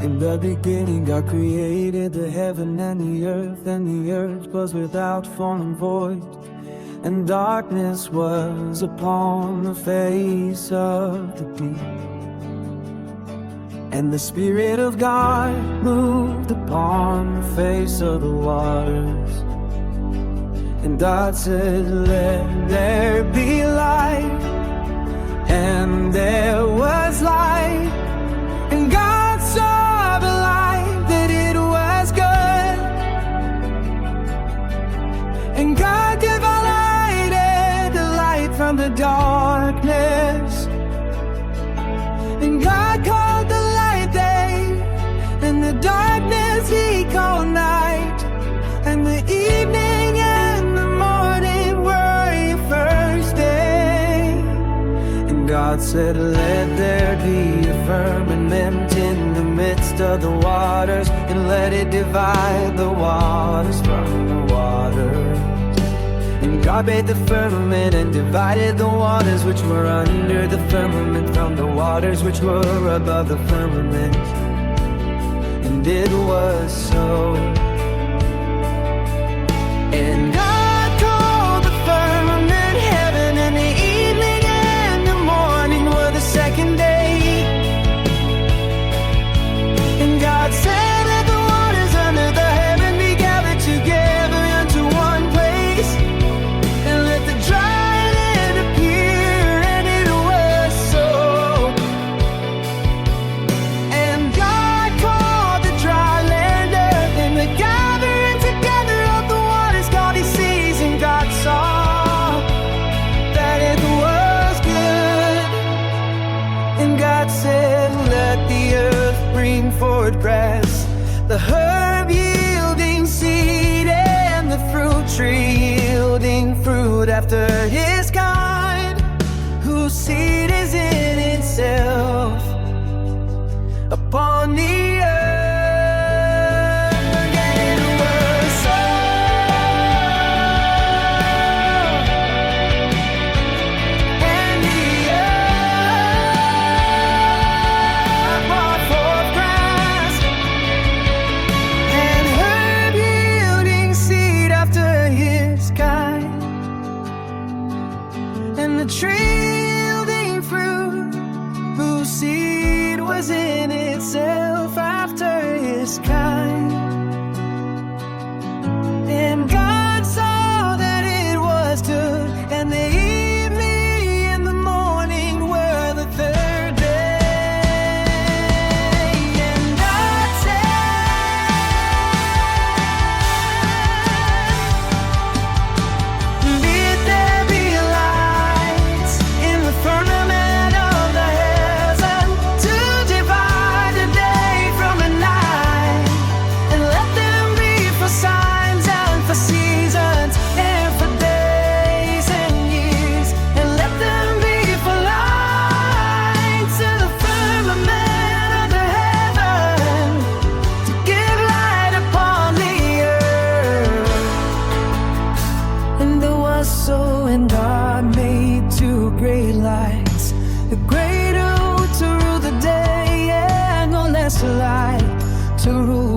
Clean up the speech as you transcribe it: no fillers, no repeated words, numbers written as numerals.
In the beginning God created the heaven and the earth was without form and void, and darkness was upon the face of the deep. And the Spirit of God moved upon the face of the waters. And God said, let there be light. And there was light. And God saw the light, that it was good. And God divided the light from the darkness. And God called the light day, and the darkness He called night. And the evening and the morning were your first day. And God said, let there be a firmament in the midst of the waters, and let it divide the waters from the waters. And God made the firmament and divided the waters which were under the firmament from the waters which were above the firmament. And it was so. And God called the firmament heaven, and the evening and the morning were the second day. And God said, let the waters under the heaven be gathered together into one place, and let the dry land appear, and it was so. And God called the dry land earth, and the gathering together of the waters called He seas. And God saw that it was good. And God said, let the earth bring forth grass, the herb yielding seed, and the fruit tree yielding fruit after his kind, whose seed is in itself upon the earth. And it was so. And the earth brought forth grass, and herb yielding seed after his kind, and the tree yielding fruit, whose seed was in itself after his kind. And God saw that it was good, and the evening and the morning were the third day. And God said, let there be lights in the firmament of the heaven, to divide the day from the night, and let them be for signs and for seasons, and for days and years, and let them be for lights in the firmament of the heaven, to give light upon the earth. And there was so. And God made two great lights, the greater to rule the day, and no lesser light to rule